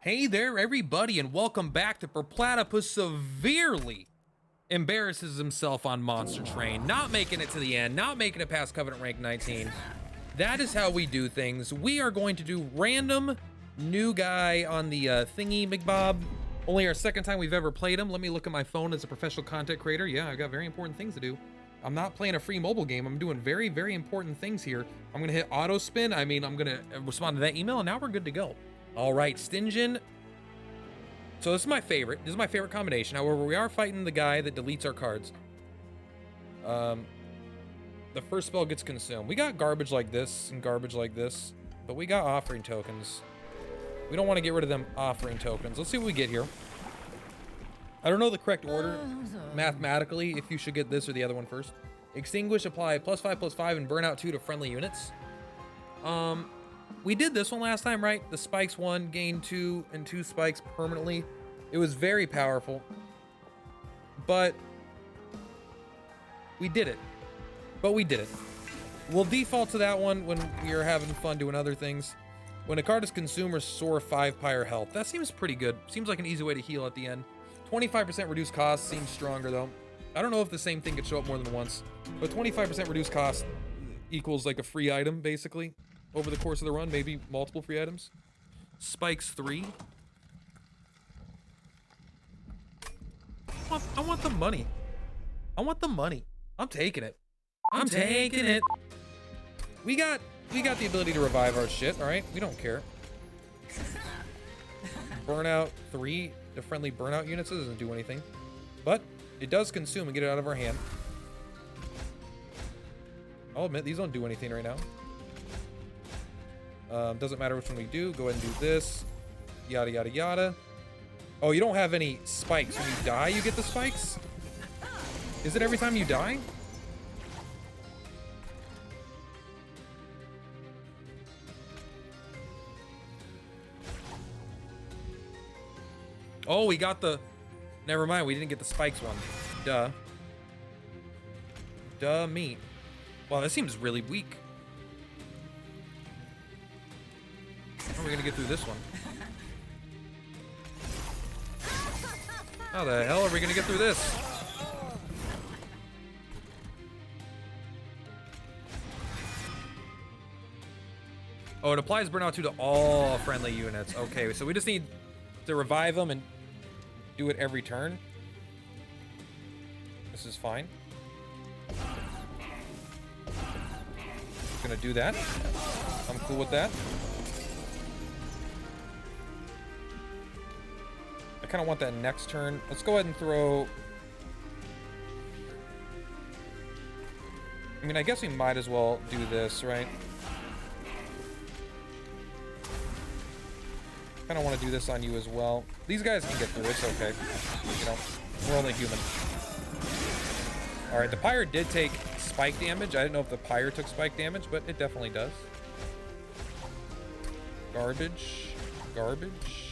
Hey there, everybody, and welcome back to Purplatypus severely embarrasses himself on Monster Train, not making it to the end, not making it past Covenant Rank 19. That is how we do things. We are going to do random new guy on the thingy McBob. Only our second time we've ever played him. Let me look at my phone as a professional content creator. Yeah, I've got very important things to do. I'm not playing a free mobile game. I'm doing very, very important things here. I'm gonna hit auto spin. I'm gonna respond to that email, and now we're good to go. All right, Stingeon. So this is my favorite. This is my favorite combination. However, we are fighting the guy that deletes our cards. The first spell gets consumed. We got garbage like this and garbage like this, but we got offering tokens. We don't want to get rid of them offering tokens. Let's see what we get here. I don't know the correct order mathematically if you should get this or the other one first. Extinguish, apply +5/+5 and burn out 2 to friendly units. We did this one last time, right? The spikes 1, gain 2, and 2 spikes permanently. It was very powerful, but we did it. We'll default to that one when we are having fun doing other things. When a card is consumed, restore 5 pyre health. That seems pretty good. Seems like an easy way to heal at the end. 25% reduced cost seems stronger though. I don't know if the same thing could show up more than once, but 25% reduced cost equals like a free item basically. Over the course of the run, maybe multiple free items. Spikes 3. I want the money. I want the money. I'm taking it. I'm taking it. We got the ability to revive our shit, all right? We don't care. Burnout 3, the friendly burnout units, it doesn't do anything. But it does consume and get it out of our hand. I'll admit, these don't do anything right now. Doesn't matter which one we do. Go ahead and do this. Yada, yada, yada. Oh, you don't have any spikes. When you die, you get the spikes? Is it every time you die? Oh, we got the... Never mind, we didn't get the spikes one. Duh. Duh me. Wow, that seems really weak. How are we gonna get through this one? How the hell are we gonna get through this? Oh, it applies burnout 2 to all friendly units. Okay, so we just need to revive them and do it every turn. This is fine. Gonna do that. I'm cool with that. I kind of want that next turn. Let's go ahead and throw... I mean, I guess we might as well do this, right? Kind of want to do this on you as well. These guys can get through. It's okay. You know, we're only human. All right, the pyre did take spike damage. I didn't know if the pyre took spike damage, but it definitely does. Garbage. Garbage.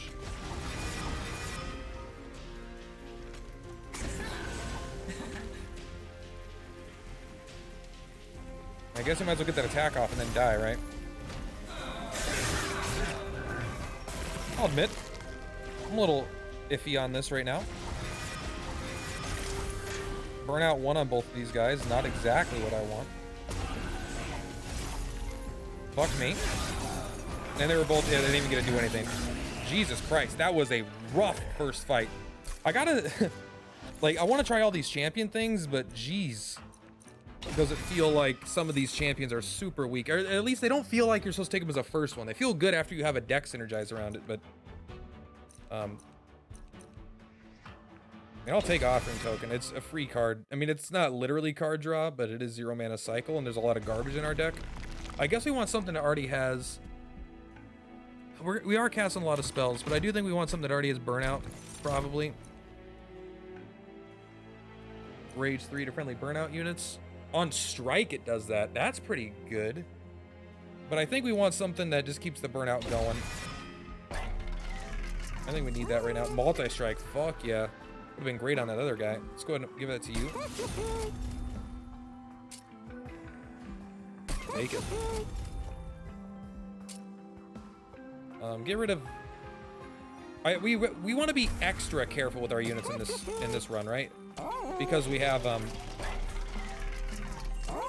I guess I might as well get that attack off and then die, right? I'll admit, I'm a little iffy on this right now. Burnout 1 on both of these guys, not exactly what I want. Fuck me. And they were both, yeah, they didn't even get to do anything. Jesus Christ, that was a rough first fight. I gotta, like, I want to try all these champion things, but geez. Does it feel like some of these champions are super weak? Or at least they don't feel like you're supposed to take them as a first one. They feel good after you have a deck synergize around it, but... I mean, I'll take offering token. It's a free card. I mean, it's not literally card draw, but it is 0 mana cycle, and there's a lot of garbage in our deck. I guess we want something that already has... We are casting a lot of spells, but I do think we want something that already has burnout, probably. Rage 3 to friendly burnout units. On strike, it does that. That's pretty good. But I think we want something that just keeps the burnout going. I think we need that right now. Multi-strike, fuck yeah. Would have been great on that other guy. Let's go ahead and give that to you. Take it. Get rid of We want to be extra careful with our units in this run, right? Because we have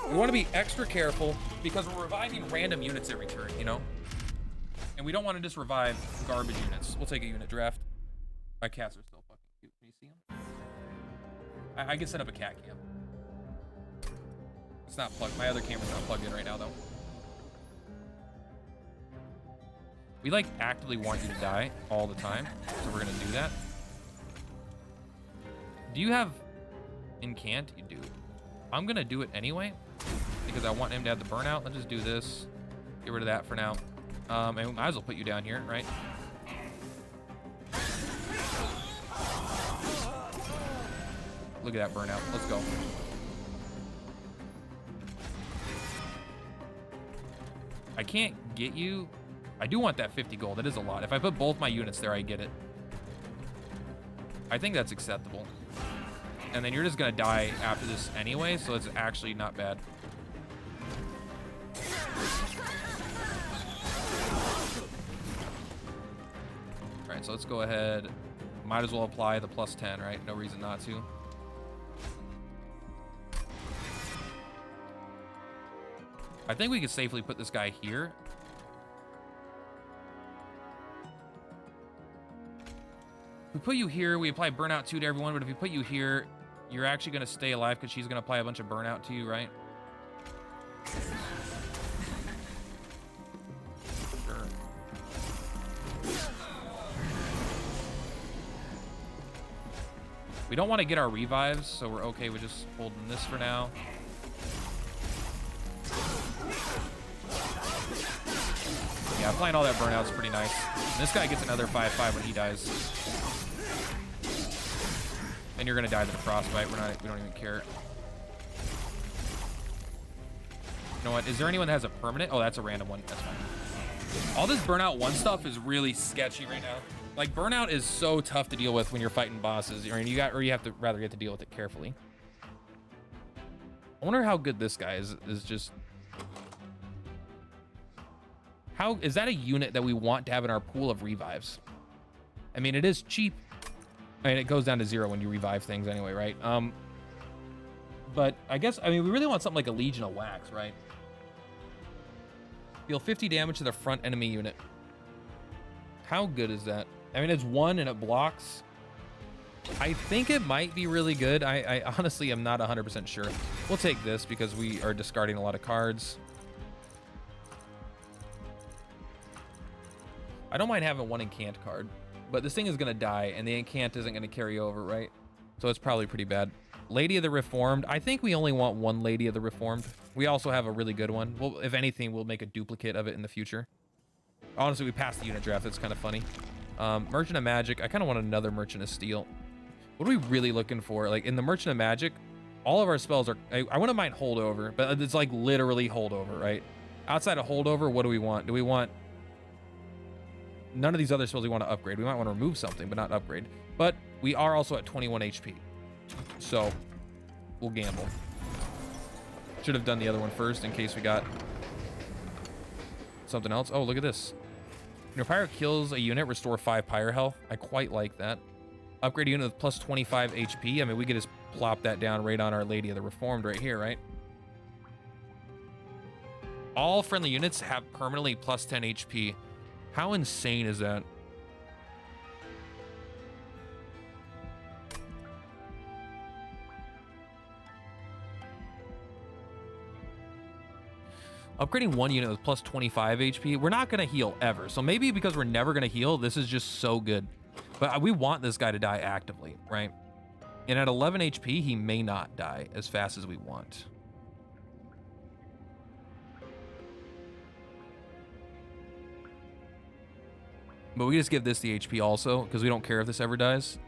we want to be extra careful because we're reviving random units every turn, you know? And we don't want to just revive garbage units. We'll take a unit draft. My cats are still fucking cute. Can you see them? I can set up a cat cam. It's not plugged. My other camera's not plugged in right now, though. We, like, actively want you to die all the time, so we're going to do that. Do you have incant? You do. I'm going to do it anyway because I want him to have the burnout. Let's just do this. Get rid of that for now. And we might as well put you down here, right? Look at that burnout. Let's go. I can't get you. I do want that 50 gold. That is a lot. If I put both my units there, I get it. I think that's acceptable. And then you're just going to die after this anyway, so it's actually not bad. All right, so let's go ahead. Might as well apply the +10, right? No reason not to. I think we could safely put this guy here. If we put you here, we apply burnout 2 to everyone, but if we put you here, you're actually going to stay alive because she's going to apply a bunch of burnout to you, right? Sure. We don't want to get our revives, so we're okay with just holding this for now. Yeah, applying all that burnout is pretty nice. And this guy gets another 5/5 when he dies. And you're gonna die to the frostbite. We don't even care. You know what? Is there anyone that has a permanent? Oh, that's a random one. That's fine. All this burnout 1 stuff is really sketchy right now. Like, burnout is so tough to deal with when you're fighting bosses. Or you have to rather get to deal with it carefully. I wonder how good this guy is just. How is that a unit that we want to have in our pool of revives? I mean, it is cheap. I mean, it goes down to 0 when you revive things anyway, right? But I guess, I mean, we really want something like a Legion of Wax, right? Deal 50 damage to the front enemy unit. How good is that? I mean, it's 1 and it blocks. I think it might be really good. I honestly am not 100% sure. We'll take this because we are discarding a lot of cards. I don't mind having 1 incant card, but this thing is going to die, and the incant isn't going to carry over, right? So it's probably pretty bad. Lady of the Reformed. I think we only want 1 Lady of the Reformed. We also have a really good one. Well, if anything, we'll make a duplicate of it in the future. Honestly, we passed the unit draft. It's kind of funny. Merchant of Magic. I kind of want another Merchant of Steel. What are we really looking for? Like, in the Merchant of Magic, all of our spells are... I wouldn't mind Holdover, but it's like literally Holdover, right? Outside of Holdover, what do we want? Do we want... None of these other spells we want to upgrade. We might want to remove something, but not upgrade. But we are also at 21 HP. So we'll gamble. Should have done the other one first in case we got something else. Oh, look at this. When your pyro kills a unit, restore 5 pyro health. I quite like that. Upgrade a unit with plus 25 HP. I mean, we could just plop that down right on our Lady of the Reformed right here, right? All friendly units have permanently plus 10 HP. How insane is that? Upgrading 1 unit with plus 25 HP. We're not going to heal ever. So maybe because we're never going to heal, this is just so good. But we want this guy to die actively, right? And at 11 HP, he may not die as fast as we want. But we just give this the HP also, because we don't care if this ever dies.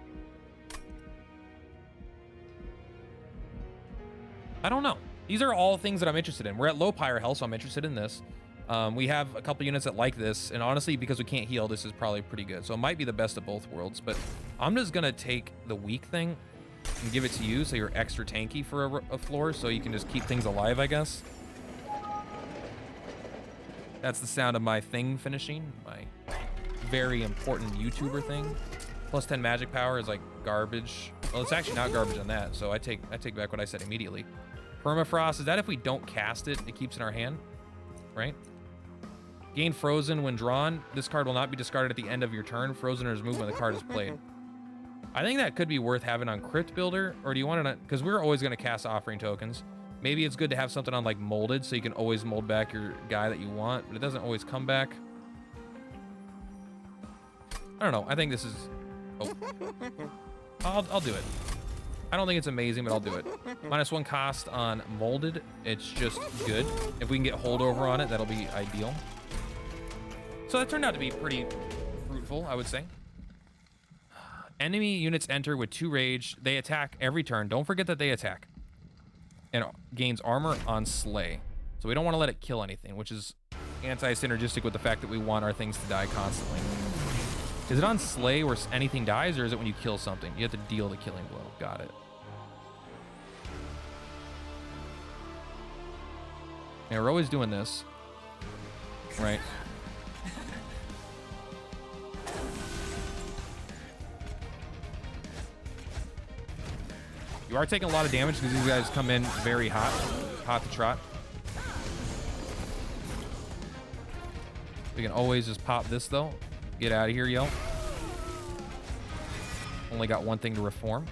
I don't know. These are all things that I'm interested in. We're at low pyre health, so I'm interested in this. We have a couple units that like this, and honestly, because we can't heal, this is probably pretty good. So it might be the best of both worlds, but I'm just gonna take the weak thing and give it to you, so you're extra tanky for a floor, so you can just keep things alive, I guess. That's the sound of my thing finishing, my very important YouTuber thing. Plus 10 magic power is like garbage. Well, it's actually not garbage on that, so I take back what I said immediately. Permafrost, is that if we don't cast it, it keeps in our hand, right? Gain Frozen when drawn. This card will not be discarded at the end of your turn. Frozen is removed when the card is played. I think that could be worth having on Crypt Builder, or do you want to, because we're always going to cast offering tokens. Maybe it's good to have something on like Molded, so you can always mold back your guy that you want, but it doesn't always come back. I don't know. I think this is... Oh. I'll do it. I don't think it's amazing, but I'll do it. -1 cost on Molded. It's just good. If we can get holdover on it, that'll be ideal. So that turned out to be pretty fruitful, I would say. Enemy units enter with 2 rage. They attack every turn. Don't forget that they attack. And it gains armor on Slay. So we don't want to let it kill anything, which is anti-synergistic with the fact that we want our things to die constantly. Is it on Slay where anything dies, or is it when you kill something? You have to deal the killing blow. Got it. Yeah, we're always doing this. Right. You are taking a lot of damage because these guys come in very hot. Hot to trot. We can always just pop this, though. Get out of here, yo. Only got one thing to reform.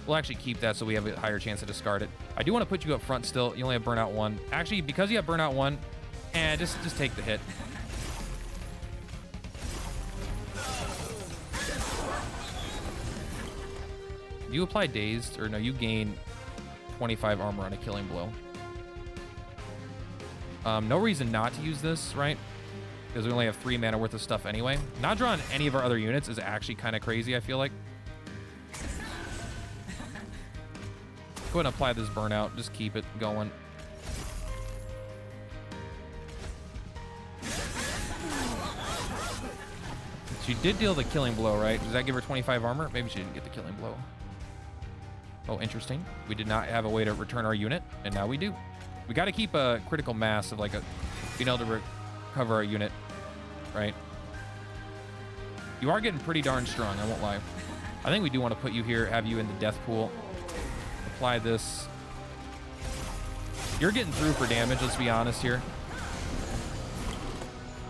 We'll actually keep that so we have a higher chance to discard it. I do want to put you up front still. You only have burnout 1. Actually, because you have burnout 1, just take the hit. You apply dazed, or no, you gain 25 armor on a killing blow. No reason not to use this, right? Because we only have 3 mana worth of stuff anyway. Not drawing any of our other units is actually kind of crazy, I feel like. Go ahead and apply this burnout. Just keep it going. She did deal the killing blow, right? Does that give her 25 armor? Maybe she didn't get the killing blow. Oh, interesting. We did not have a way to return our unit, and now we do. We got to keep a critical mass of like being able to recover our unit, right? You are getting pretty darn strong, I won't lie. I think we do want to put you here, have you in the death pool. Apply this. You're getting through for damage, let's be honest here.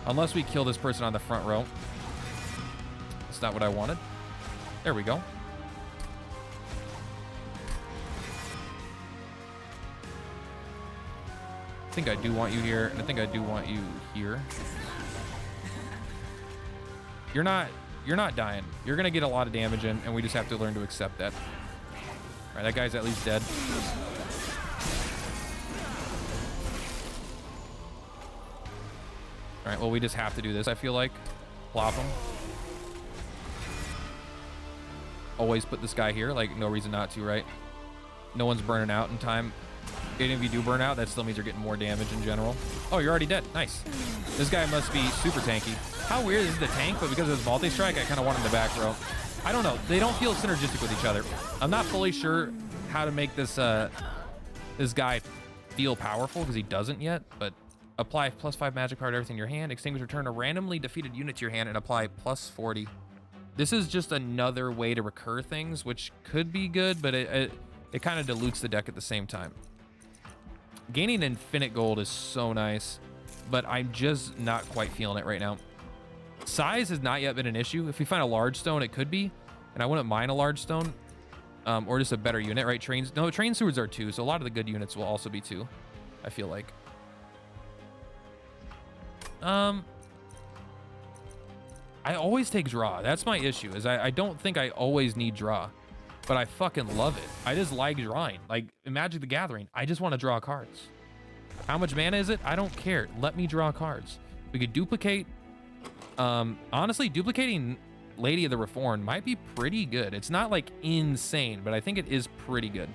Unless we kill this person on the front row. That's not what I wanted. There we go. I think I do want you here, and I think I do want you here. You're not dying. You're gonna get a lot of damage in, and we just have to learn to accept that. All right, that guy's at least dead. All right, well, we just have to do this, I feel like. Plop him. Always put this guy here, like no reason not to, right? No one's burning out in time. Even if you do burn out, that still means you're getting more damage in general. Oh, you're already dead. Nice. This guy must be super tanky. How weird is the tank, but because of his multi-strike, I kind of want him to back row. I don't know. They don't feel synergistic with each other. I'm not fully sure how to make this this guy feel powerful because he doesn't yet, but apply +5 magic power to everything in your hand. Extinguish, return a randomly defeated unit to your hand and apply +40. This is just another way to recur things, which could be good, but it kind of dilutes the deck at the same time. Gaining infinite gold is so nice, but I'm just not quite feeling it right now. Size has not yet been an issue. If we find a large stone, it could be, and I wouldn't mind a large stone, or just a better unit, right? Train swords are 2, so a lot of the good units will also be 2, I feel like. I always take draw. That's my issue, is I don't think I always need draw. But I fucking love it. I just like drawing. Like in Magic the Gathering, I just want to draw cards. How much mana is it? I don't care. Let me draw cards. We could duplicate. Honestly, duplicating Lady of the Reformed might be pretty good. It's not like insane, but I think it is pretty good.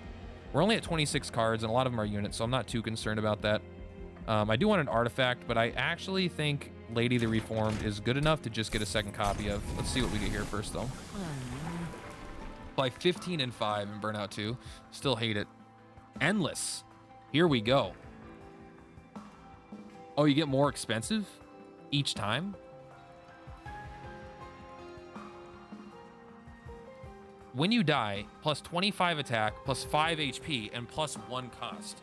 We're only at 26 cards, and a lot of them are units, so I'm not too concerned about that. I do want an artifact, but I actually think Lady of the Reformed is good enough to just get a second copy of. Let's see what we get here first, though. Like 15 and 5 in Burnout 2. Still hate it. Endless. Here we go. Oh, you get more expensive each time? When you die, plus 25 attack, plus 5 HP, and plus 1 cost.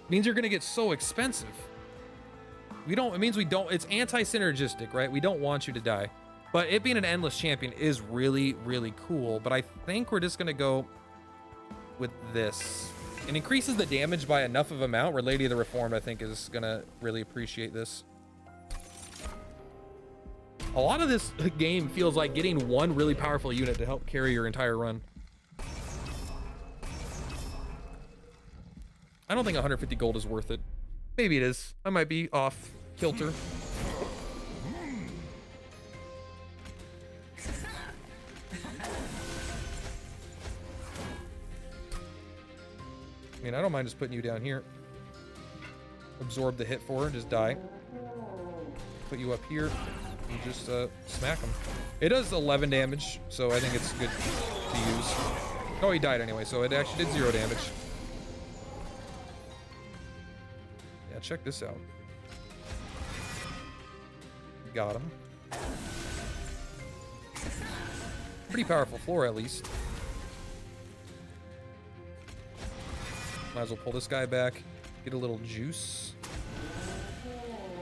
Means you're gonna get so expensive. It means we don't, it's anti-synergistic, right? We don't want you to die. But it being an endless champion is really, really cool. But I think we're just gonna go with this. It increases the damage by enough of amount where Lady of the Reformed, I think, is gonna really appreciate this. A lot of this game feels like getting one really powerful unit to help carry your entire run. I don't think 150 gold is worth it. Maybe it is. I might be off kilter. I mean, I don't mind just putting you down here. Absorb the hit for her, just die. Put you up here and just smack him. It does 11 damage, so I think it's good to use. Oh, he died anyway, so it actually did 0 damage. Yeah, check this out. Got him. Pretty powerful floor, at least. Might as well pull this guy back, get a little juice.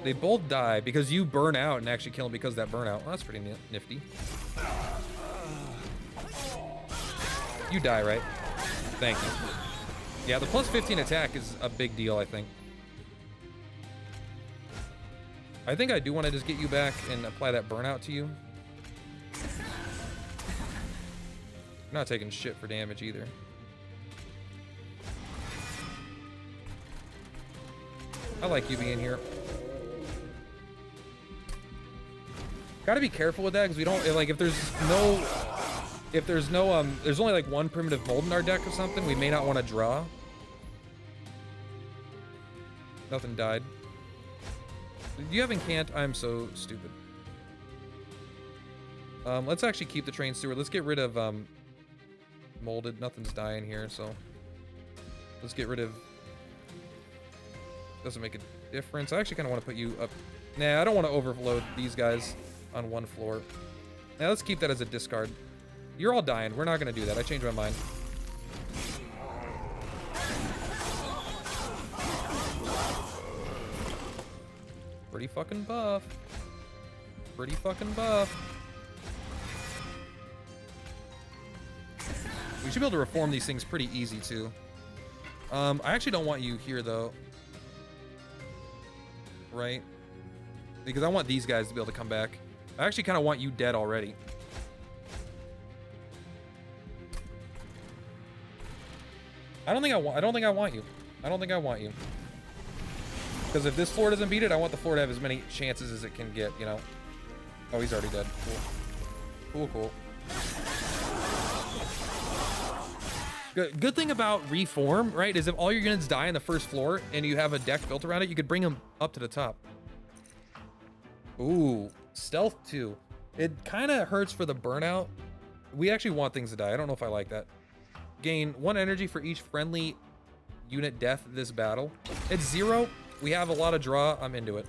They both die because you burn out and actually kill him because of that burnout. Well, that's pretty nifty. You die, right? Thank you. Yeah, the plus 15 attack is a big deal, I think. I think I do want to just get you back and apply that burnout to you. You're not taking shit for damage either. I like you being here. Gotta be careful with that because we don't, like, if there's only like one primitive mold in our deck or something, we may not want to draw. Nothing died. Do you have Incant? I'm so stupid. Let's actually keep the Train Steward. Let's get rid of molded. Nothing's dying here, so let's get rid of. Doesn't make a difference. I actually kind of want to put you up. Nah, I don't want to overload these guys on one floor. Now let's keep that as a discard. You're all dying. We're not going to do that. I changed my mind. Pretty fucking buff. Pretty fucking buff. We should be able to reform these things pretty easy too. I actually don't want you here though. Right? Because I want these guys to be able to come back. I actually kind of want you dead already. I don't think I want you. I don't think I want you. Because if this floor doesn't beat it, I want the floor to have as many chances as it can get, you know? Oh, he's already dead. Cool. Cool, cool. Good thing about Reform, right, is if all your units die on the first floor and you have a deck built around it, you could bring them up to the top. Ooh, Stealth 2. It kind of hurts for the burnout. We actually want things to die. I don't know if I like that. Gain 1 energy for each friendly unit death this battle. It's 0. We have a lot of draw. I'm into it.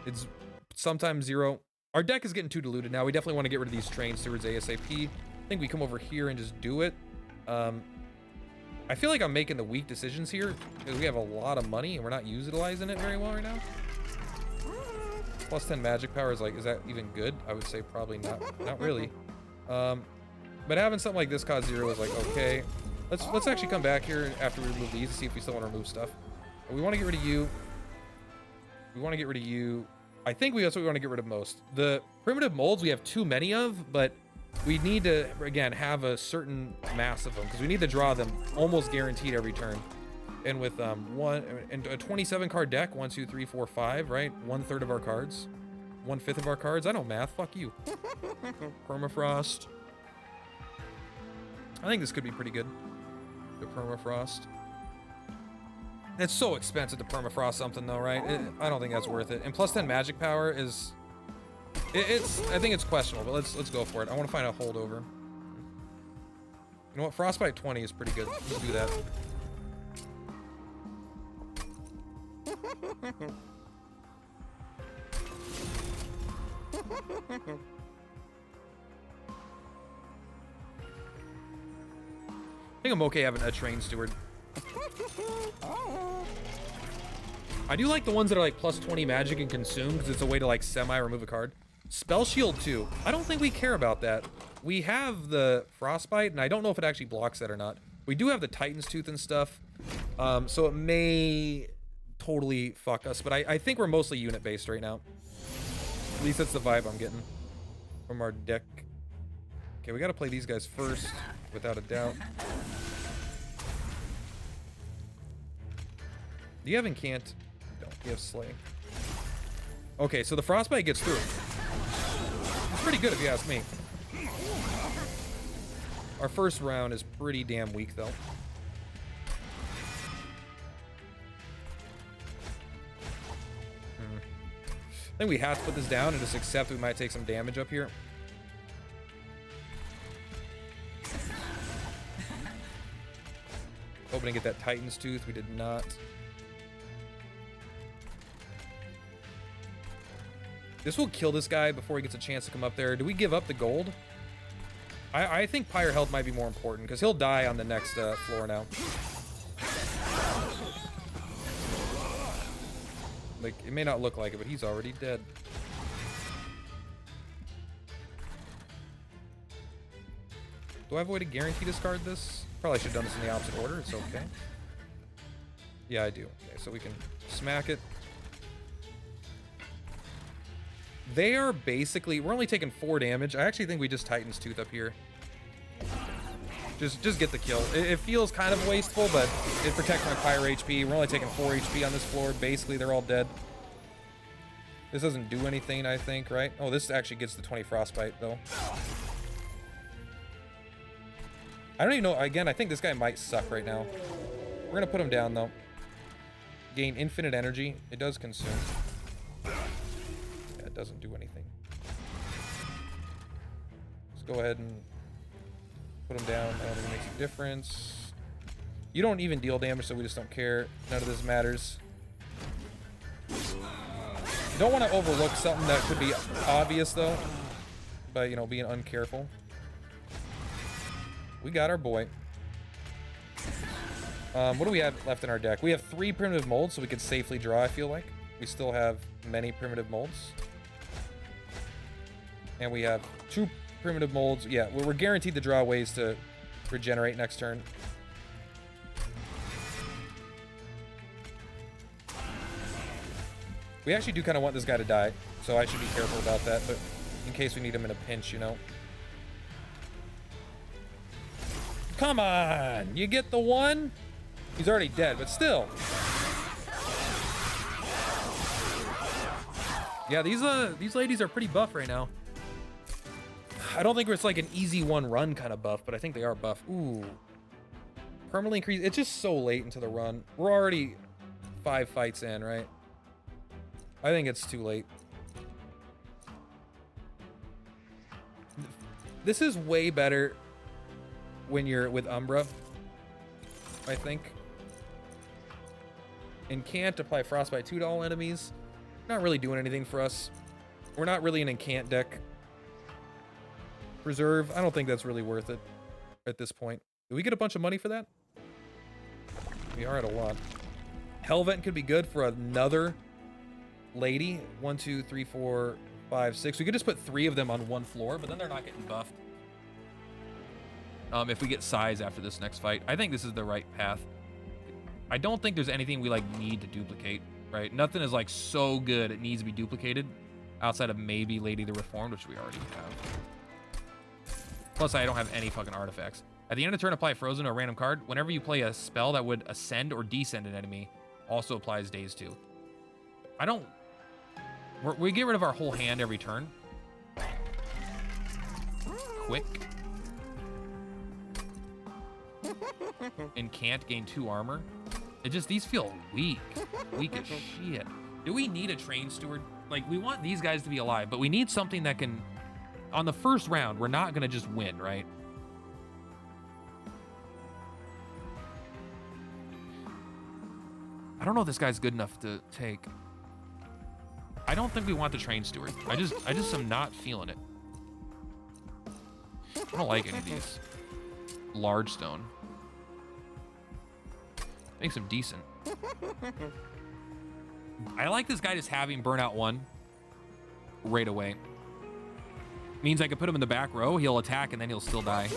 It's sometimes 0. Our deck is getting too diluted now. We definitely want to get rid of these Train Stewards ASAP. I think we come over here and just do it. I feel like I'm making the weak decisions here because we have a lot of money and we're not utilizing it very well right now. Plus 10 magic power is like, is that even good? I would say probably not really. But having something like this cost 0 is like, okay. Let's actually come back here after we remove these to see if we still want to remove stuff. We want to get rid of you. We want to get rid of you. I think that's what we want to get rid of most. The primitive molds we have too many of, but we need to, again, have a certain mass of them because we need to draw them almost guaranteed every turn. And with a 27 card deck, 1, 2, 3, 4, 5, right? 1/3 of our cards, 1/5 of our cards. I know math. Fuck you. Permafrost. I think this could be pretty good. The permafrost. It's so expensive to permafrost something though, right? I don't think that's worth it. And plus 10 magic power is. I think it's questionable, but let's go for it. I want to find a holdover. You know what? Frostbite 20 is pretty good. Let's do that. think I'm okay having a train steward. I do like the ones that are like plus 20 magic and consume because it's a way to like semi-remove a card. Spell shield too. I don't think we care about that. We have the frostbite, and I don't know if it actually blocks that or not. We do have the Titan's Tooth and stuff, so it may totally fuck us, but I think we're mostly unit-based right now. At least that's the vibe I'm getting from our deck. Okay, we gotta play these guys first, without a doubt. Do you have Incant? No, you have Slay. Okay, so the Frostbite gets through. It's pretty good if you ask me. Our first round is pretty damn weak, though. I think we have to put this down and just accept we might take some damage up here. Hoping to get that Titan's Tooth. We did not. This will kill this guy before he gets a chance to come up there. Do we give up the gold? I think Pyre Health might be more important because he'll die on the next floor now. Like, it may not look like it, but he's already dead. Do I have a way to guarantee discard this? Probably should have done this in the opposite order. It's okay. Yeah, I do. Okay, so we can smack it. They are basically... We're only taking 4 damage. I actually think we just Titan's Tooth up here. Just get the kill. It feels kind of wasteful, but it protects my Pyre HP. We're only taking 4 HP on this floor. Basically, they're all dead. This doesn't do anything, I think, right? Oh, this actually gets the 20 Frostbite, though. I don't even know. Again, I think this guy might suck right now. We're going to put him down, though. Gain infinite energy. It does consume. Yeah, it doesn't do anything. Let's go ahead and put him down. I don't think it makes a difference. You don't even deal damage, so we just don't care. None of this matters. You don't want to overlook something that could be obvious, though, by, you know, being uncareful. We got our boy. What do we have left in our deck? We have 3 primitive molds, so we could safely draw, I feel like. We still have many primitive molds. And we have 2 primitive molds. Yeah, we're guaranteed to draw ways to regenerate next turn. We actually do kind of want this guy to die, so I should be careful about that, but in case we need him in a pinch, you know. Come on! You get the 1? He's already dead, but still. Yeah, these ladies are pretty buff right now. I don't think it's like an easy 1 run kind of buff, but I think they are buff. Ooh. Permanently increase. It's just so late into the run. We're already 5 fights in, right? I think it's too late. This is way better when you're with Umbra, I think. And can't apply Frostbite 2 to all enemies. Not really doing anything for us. We're not really an Incant deck. Preserve, I don't think that's really worth it at this point. Do we get a bunch of money for that? We are at a lot. Hellvent could be good for another lady. 1, 2, 3, 4, 5, 6. We could just put 3 of them on 1 floor, but then they're not getting buffed. If we get size after this next fight, I think this is the right path. I don't think there's anything we like need to duplicate, right? Nothing is like so good it needs to be duplicated outside of maybe Lady the Reformed, which we already have. Plus, I don't have any fucking artifacts. At the end of the turn, apply Frozen to a random card. Whenever you play a spell that would ascend or descend an enemy, also applies Daze too. I don't... We get rid of our whole hand every turn. Quick. And can't gain 2 armor. It just, these feel weak. Weak as shit. Do we need a train steward? Like, we want these guys to be alive, but we need something that can... On the first round, we're not going to just win, right? I don't know if this guy's good enough to take. I don't think we want the train steward. I just am not feeling it. I don't like any of these. Large stone. Makes him decent. I like this guy just having burnout 1 right away. Means I could put him in the back row, he'll attack, and then he'll still die.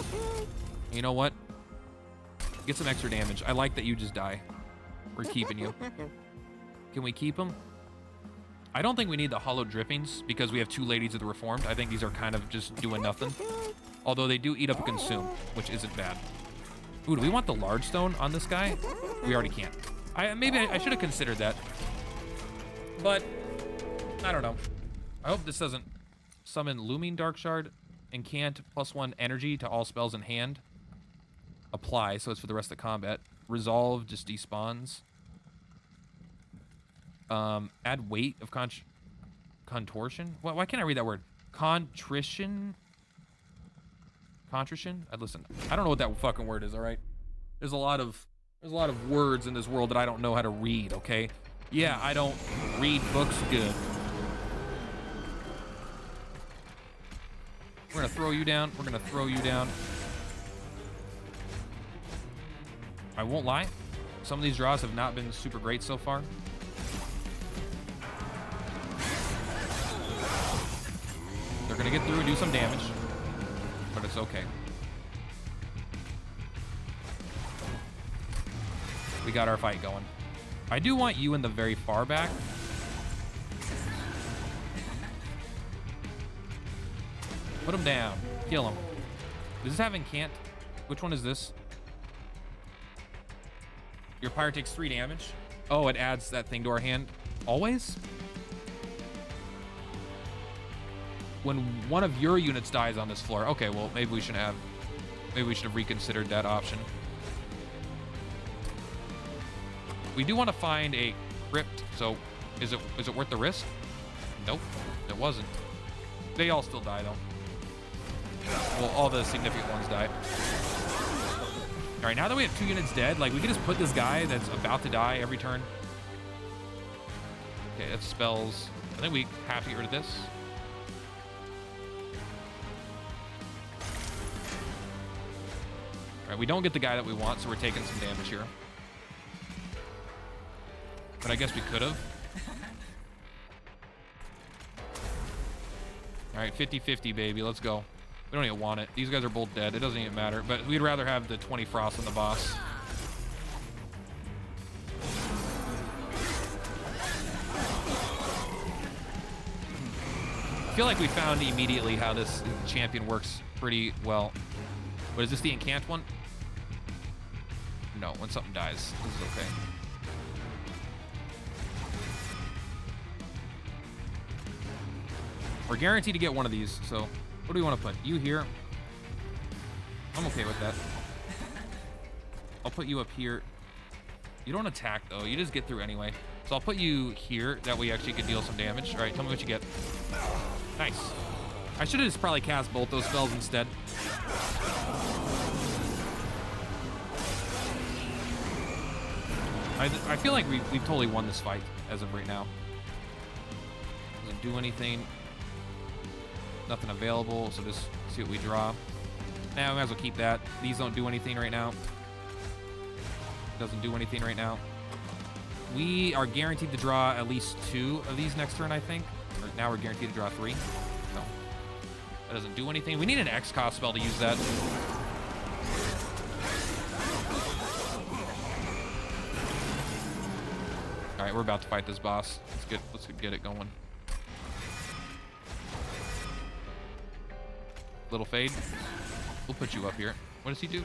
You know what? Get some extra damage. I like that you just die. We're keeping you. Can we keep him? I don't think we need the hollow drippings because we have 2 ladies of the Reformed. I think these are kind of just doing nothing. Although they do eat up a consume, which isn't bad. Ooh, do we want the large stone on this guy? We already can't. Maybe I should have considered that. But, I don't know. I hope this doesn't summon Looming Dark Shard, Incant, +1 energy to all spells in hand. Apply, so it's for the rest of the combat. Resolve just despawns. Add weight of contortion? Why can't I read that word? Contrition? Contrition? Listen, I don't know what that fucking word is, all right? There's a lot of words in this world that I don't know how to read, okay? Yeah, I don't read books good. We're gonna throw you down. We're gonna throw you down. I won't lie. Some of these draws have not been super great so far. They're gonna get through and do some damage, but it's okay. We got our fight going. I do want you in the very far back. Put him down. Kill him. Does this have incant? Which one is this? Your pyre takes 3 damage. Oh, it adds that thing to our hand. Always? When one of your units dies on this floor. Okay, well, maybe we should have reconsidered that option. We do want to find a crypt, so is it worth the risk? Nope, it wasn't. They all still die, though. Well, all the significant ones die. All right, now that we have 2 units dead, like, we can just put this guy that's about to die every turn. Okay, that spells. I think we have to get rid of this. All right, we don't get the guy that we want, so we're taking some damage here. But I guess we could have. All right, 50-50, baby. Let's go. We don't even want it. These guys are both dead. It doesn't even matter. But we'd rather have the 20 frost on the boss. I feel like we found immediately how this champion works pretty well. But is this the incant one? No, when something dies. This is okay. We're guaranteed to get one of these, so what do we want to put? You here. I'm okay with that. I'll put you up here. You don't attack, though. You just get through anyway. So I'll put you here. That way you actually could deal some damage. All right, tell me what you get. Nice. I should have just probably cast both those spells instead. I feel like we've totally won this fight as of right now. Doesn't do anything. Nothing available, so just see what we draw. Now we might as well keep that. These don't do anything right now. Doesn't do anything right now. We are guaranteed to draw at least 2 of these next turn, I think. Or now we're guaranteed to draw 3. So that doesn't do anything. We need an X cost spell to use that. All right, we're about to fight this boss. Let's get it going. Little fade. We'll put you up here. What does he do?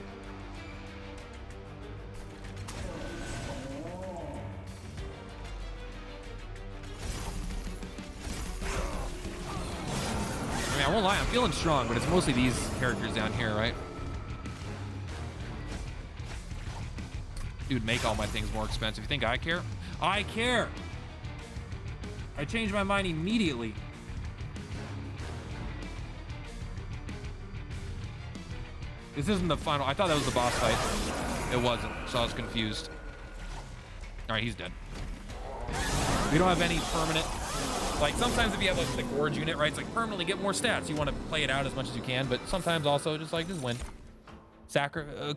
I mean, I won't lie, I'm feeling strong, but it's mostly these characters down here, right? Dude, make all my things more expensive. You think I care? I care! I changed my mind immediately. This isn't the final. I thought that was the boss fight. It wasn't, so I was confused. All right, he's dead. We don't have any permanent Like, sometimes if you have, like, the Gorge unit, right, it's like permanently get more stats. You want to play it out as much as you can, but sometimes also just win.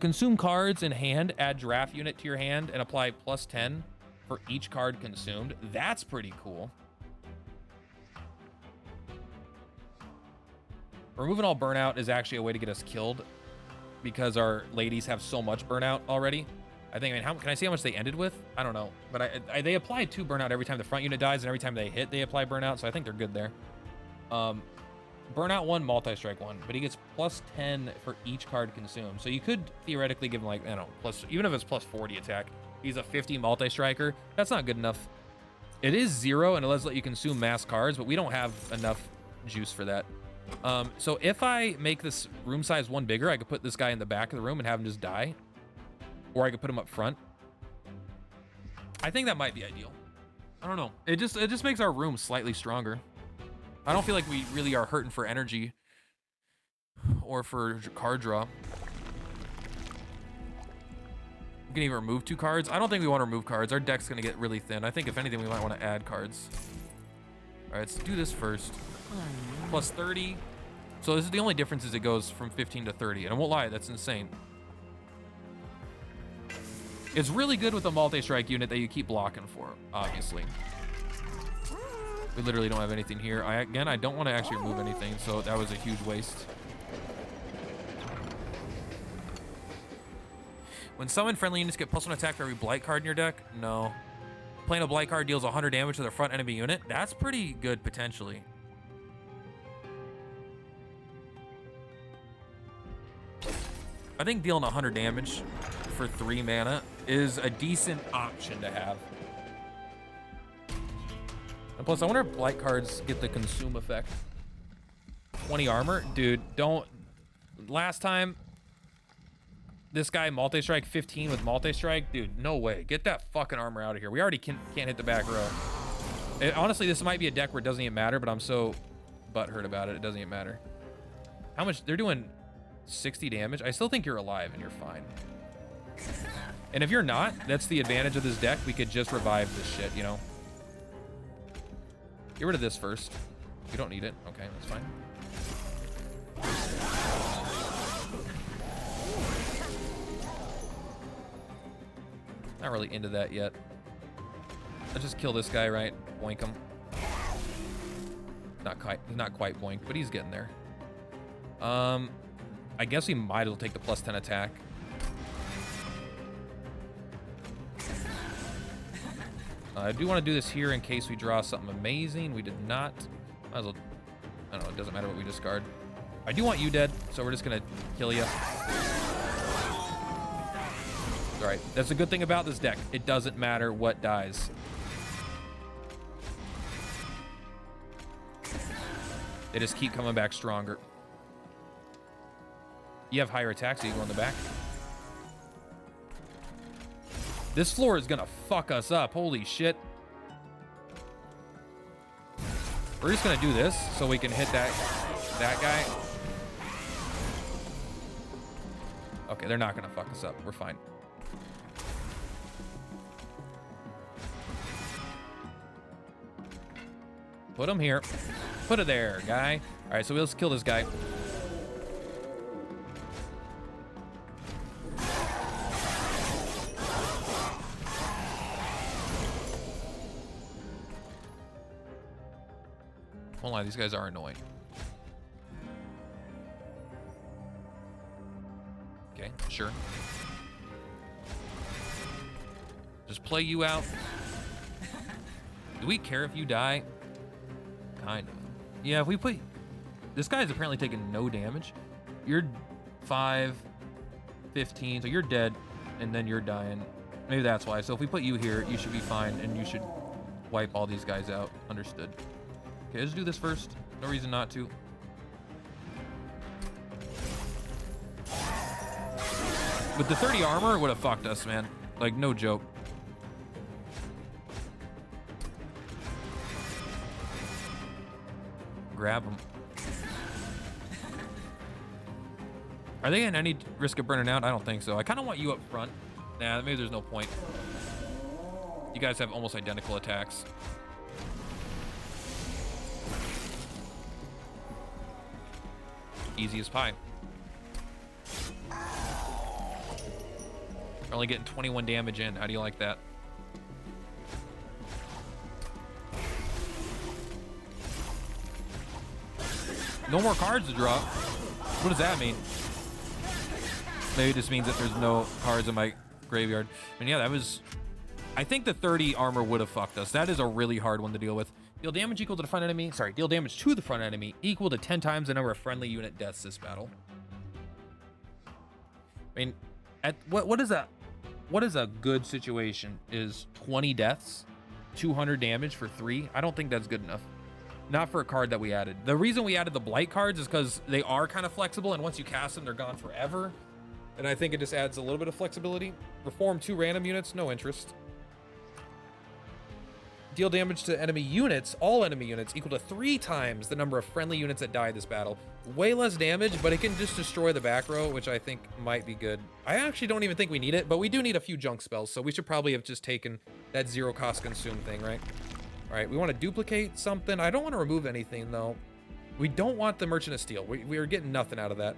Consume cards in hand, add draft unit to your hand, and apply +10 for each card consumed. That's pretty cool. Removing all burnout is actually a way to get us killed because our ladies have so much burnout already. I think, how can I see how much they ended with? I don't know, but they apply 2 burnout every time the front unit dies, and every time they hit, they apply burnout, so I think they're good there. Burnout 1, multi-strike 1, but he gets +10 for each card consumed. So you could theoretically give him, like, I don't know, even if it's +40 attack, he's a 50 multi-striker. That's not good enough. It is 0, and it does let you consume mass cards, but we don't have enough juice for that. So if I make this room size 1 bigger, I could put this guy in the back of the room and have him just die. Or I could put him up front. I think that might be ideal. I don't know. It just makes our room slightly stronger. I don't feel like we really are hurting for energy or for card draw. We can even remove 2 cards. I don't think we want to remove cards. Our deck's going to get really thin. I think if anything, we might want to add cards. All right, let's do this first. +30. So this is the only difference is it goes from 15 to 30. And I won't lie, that's insane. It's really good with a multi-strike unit that you keep blocking for, obviously. We literally don't have anything here. Again, I don't want to actually remove anything, so that was a huge waste. When summoned, friendly units get +1 attack for every blight card in your deck? No. Playing a blight card deals 100 damage to the front enemy unit? That's pretty good, potentially. I think dealing 100 damage for 3 mana is a decent option to have. And plus, I wonder if blight cards get the consume effect. 20 armor? Dude, don't... Last time, this guy multi-strike 15 with multi-strike? Dude, no way. Get that fucking armor out of here. We already can't hit the back row. Honestly, this might be a deck where it doesn't even matter, but I'm so butthurt about it. It doesn't even matter. How much? They're doing 60 damage. I still think you're alive and you're fine. And if you're not, that's the advantage of this deck. We could just revive this shit, you know? Get rid of this first. You don't need it. Okay, that's fine. Not really into that yet. Let's just kill this guy, right? Boink him. He's not quite boinked, but he's getting there. I guess we might as well take the +10 attack. I do want to do this here in case we draw something amazing. We did not. Might as well. I don't know. It doesn't matter what we discard. I do want you dead, so we're just going to kill you. All right. That's a good thing about this deck. It doesn't matter what dies. They just keep coming back stronger. You have higher attacks, so you go in the back. This floor is gonna fuck us up. Holy shit. We're just gonna do this so we can hit that guy. Okay, they're not gonna fuck us up. We're fine. Put him here. Put it there, guy. All right, so let's kill this guy. Won't lie, these guys are annoying. Okay, sure. Just play you out. Do we care if you die? Kind of. Yeah, if we put... This guy is apparently taking no damage. You're 5, 15, so you're dead, and then you're dying. Maybe that's why. So if we put you here, you should be fine, and you should wipe all these guys out. Understood. Okay, let's do this first. No reason not to. With the 30 armor, it would have fucked us, man. Like, no joke. Grab them. Are they in any risk of burning out? I don't think so. I kind of want you up front. Nah, maybe there's no point. You guys have almost identical attacks. Easy as pie. We're only getting 21 damage in. How do you like that? No more cards to draw. What does that mean? Maybe it just means that there's no cards in my graveyard. And yeah, that was... I think the 30 armor would have fucked us. That is a really hard one to deal with. Deal damage equal to the front enemy. Sorry, deal damage to the front enemy equal to 10 times the number of friendly unit deaths this battle. I mean, what is a good situation? Is 20 deaths, 200 damage for 3? I don't think that's good enough. Not for a card that we added. The reason we added the blight cards is because they are kind of flexible, and once you cast them, they're gone forever. And I think it just adds a little bit of flexibility. Reform 2 random units, no interest. Deal damage to enemy units, all enemy units, equal to 3 times the number of friendly units that die this battle. Way less damage, but it can just destroy the back row, which I think might be good. I actually don't even think we need it, but we do need a few junk spells, so we should probably have just taken that 0 cost consume thing, right? All right, we want to duplicate something. I don't want to remove anything, though. We don't want the Merchant of Steel. We are getting nothing out of that.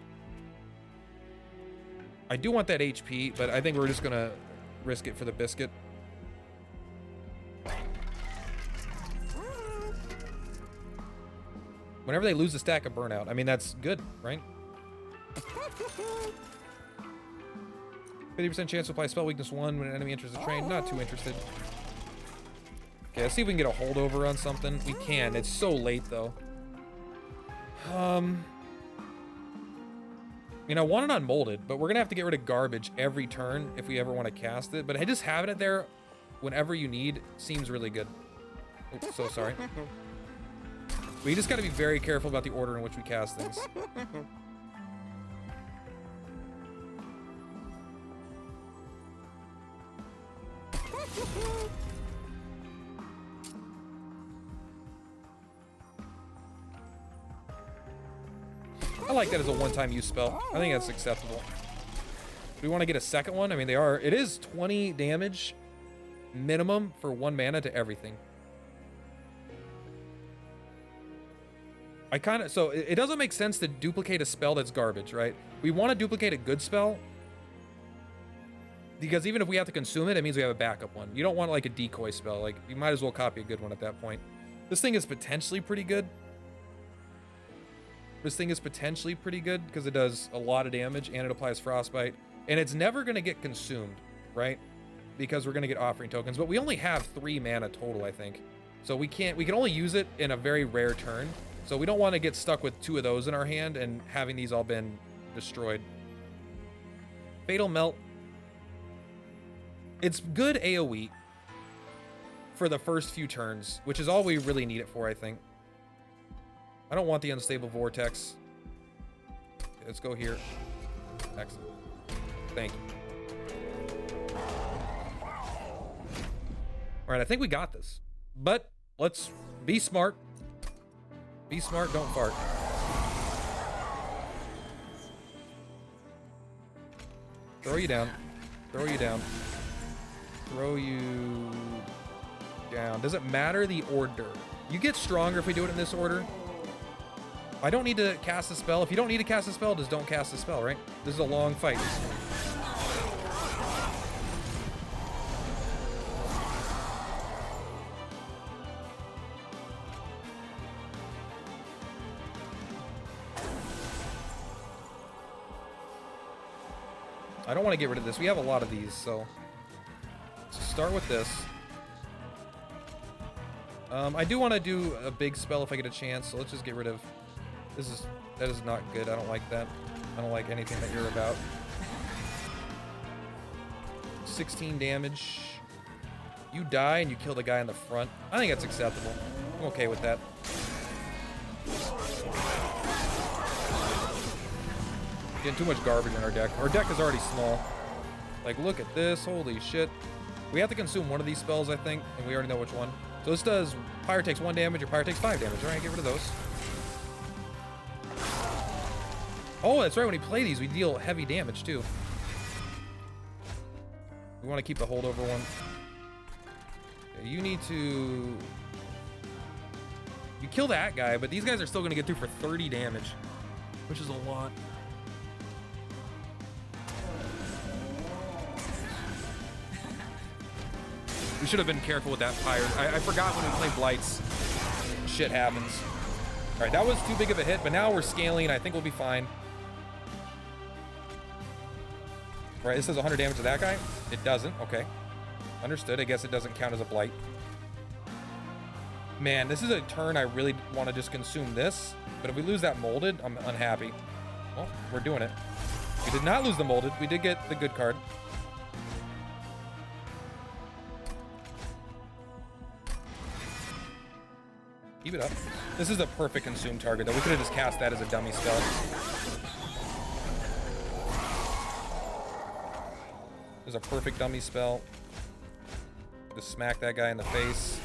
I do want that HP, but I think we're just going to risk it for the biscuit. Whenever they lose a stack of burnout, I mean, that's good, right? 50% chance to apply spell weakness 1 when an enemy enters the train. Not too interested. Okay, let's see if we can get a holdover on something. We can. It's so late, though. You know, I want it unmolded, but we're going to have to get rid of garbage every turn if we ever want to cast it. But just having it there whenever you need seems really good. Oops, so sorry. We just got to be very careful about the order in which we cast things. I like that as a one-time use spell. I think that's acceptable. Do we want to get a second one? I mean, it is 20 damage minimum for 1 mana to everything. So it doesn't make sense to duplicate a spell that's garbage, right? We want to duplicate a good spell because even if we have to consume it, it means we have a backup one. You don't want like a decoy spell. Like, you might as well copy a good one at that point. This thing is potentially pretty good. This thing is potentially pretty good because it does a lot of damage and it applies frostbite, and it's never going to get consumed, right? Because we're going to get offering tokens, but we only have 3 mana total, I think. So we can only use it in a very rare turn. So we don't want to get stuck with 2 of those in our hand and having these all been destroyed. Fatal Melt. It's good AoE for the first few turns, which is all we really need it for, I think. I don't want the Unstable Vortex. Okay, let's go here. Excellent. Thank you. All right, I think we got this. But let's be smart. Be smart, don't fart. Throw you down. Throw you down. Throw you down. Does it matter the order? You get stronger if we do it in this order. I don't need to cast a spell. If you don't need to cast a spell, just don't cast a spell, right? This is a long fight. I don't want to get rid of this. We have a lot of these, so let's start with this. I do want to do a big spell if I get a chance, so let's just get rid of... That is not good. I don't like that. I don't like anything that you're about. 16 damage. You die and you kill the guy in the front. I think that's acceptable. I'm okay with that. Getting too much garbage in our deck. Our deck is already small. Like, look at this. Holy shit. We have to consume one of these spells, I think, and we already know which one. So this does Pyre takes 1 damage or Pyre takes 5 damage. All right, get rid of those. Oh, that's right. When we play these, we deal heavy damage, too. We want to keep the holdover one. Okay, you need to... You kill that guy, but these guys are still going to get through for 30 damage. which is a lot. We should have been careful with that fire. I forgot when we play blights, shit happens. All right, that was too big of a hit, but now we're scaling. I think we'll be fine. All right, this does 100 damage to that guy. It doesn't. Okay, understood. I guess it doesn't count as a blight. Man, this is a turn I really want to just consume this, but if we lose that molded, I'm unhappy. Well, we're doing it. We did not lose the molded. We did get the good card. Keep it up. This is a perfect consume target, though. We could have just cast that as a dummy spell. This is a perfect dummy spell. Just smack that guy in the face.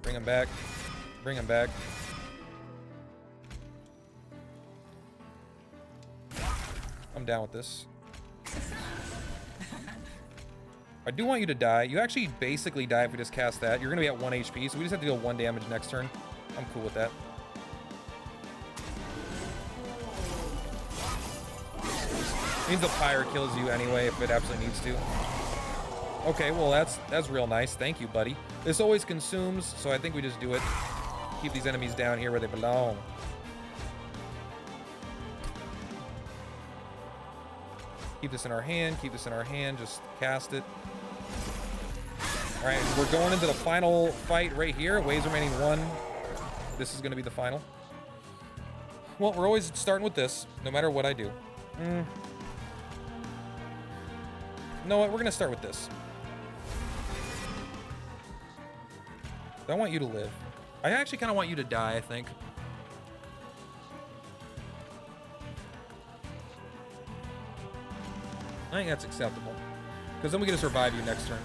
Bring him back. Bring him back. I'm down with this. I do want you to die. You actually basically die if we just cast that. You're going to be at 1 HP, so we just have to deal 1 damage next turn. I'm cool with that. Means the pyre kills you anyway if it absolutely needs to. Okay, well that's real nice. Thank you, buddy. This always consumes, so I think we just do it. Keep these enemies down here where they belong. Keep this in our hand. Keep this in our hand. Just cast it. All right, we're going into the final fight right here. Waves remaining 1. This is going to be the final. Well, we're always starting with this, no matter what I do. You know what? We're going to start with this. I want you to live. I actually kind of want you to die, I think. I think that's acceptable. Because then we get to survive you next turn.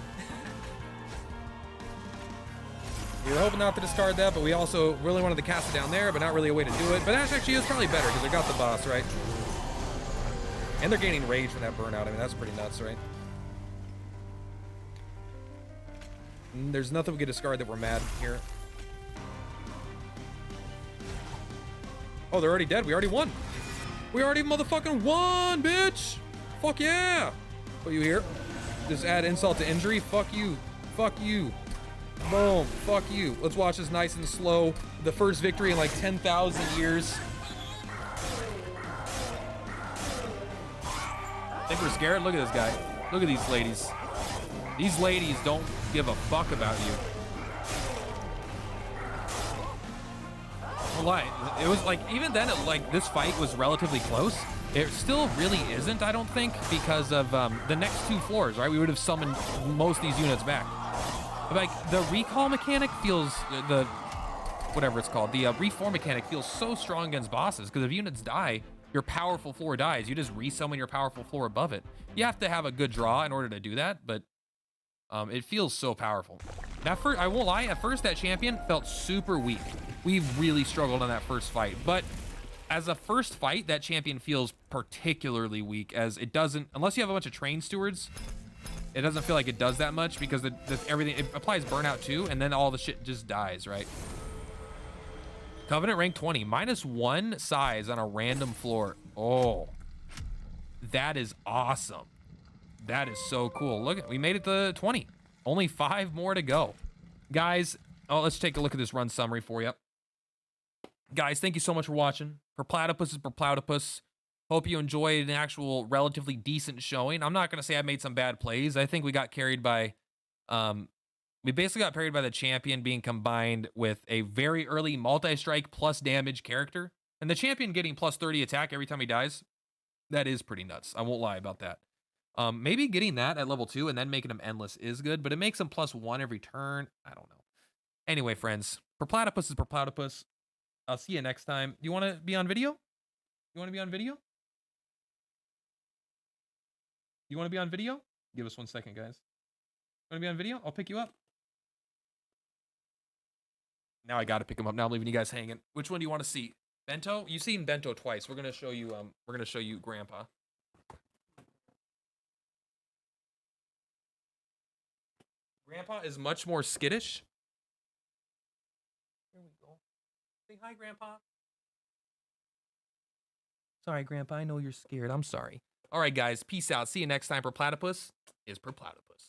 We were hoping not to discard that, but we also really wanted to cast it down there, but not really a way to do it. But that actually is probably better, because they got the boss, right? And they're gaining rage from that burnout. I mean, that's pretty nuts, right? There's nothing we can discard that we're mad here. Oh, they're already dead. We already won. We already motherfucking won, bitch! Fuck yeah! Put you here. Just add insult to injury. Fuck you. Fuck you. Boom. Fuck you. Let's watch this nice and slow. The first victory in like 10,000 years. Think we're scared? Look at this guy. Look at these ladies. These ladies don't give a fuck about you. Well, like, it was like, even then, like, this fight was relatively close. It still really isn't, I don't think, because of the next 2 floors, right? We would have summoned most of these units back. Like, the recall mechanic feels, the whatever it's called, the reform mechanic feels so strong against bosses, because if units die, your powerful floor dies. You just resummon your powerful floor above it. You have to have a good draw in order to do that, but it feels so powerful. That first, I won't lie, at first that champion felt super weak. We really struggled on that first fight, but as a first fight, that champion feels particularly weak, as it doesn't, unless you have a bunch of trained stewards, it doesn't feel like it does that much, because everything, it applies burnout too, and then all the shit just dies, right? Covenant rank 20, -1 size on a random floor. Oh, that is awesome. That is so cool. Look, we made it to 20. Only 5 more to go. Guys, oh, let's take a look at this run summary for you. Guys, thank you so much for watching. Purplatypus is Purplatypus. Hope you enjoyed an actual relatively decent showing. I'm not going to say I made some bad plays. I think we got carried by, we basically got carried by the champion being combined with a very early multi-strike plus damage character. And the champion getting plus 30 attack every time he dies. That is pretty nuts. I won't lie about that. Maybe getting that at level 2 and then making him endless is good, but it makes him +1 every turn. I don't know. Anyway, friends, Purplatypus is Purplatypus. I'll see you next time. You want to be on video? You want to be on video? You want to be on video? Give us 1 second, guys. You want to be on video? I'll pick you up. Now I got to pick him up. Now I'm leaving you guys hanging. Which one do you want to see? Bento? You've seen Bento twice. We're going to show you Grandpa. Grandpa is much more skittish. Here we go. Say hi, Grandpa. Sorry, Grandpa. I know you're scared. I'm sorry. All right, guys. Peace out. See you next time. Purplatypus is Purplatypus.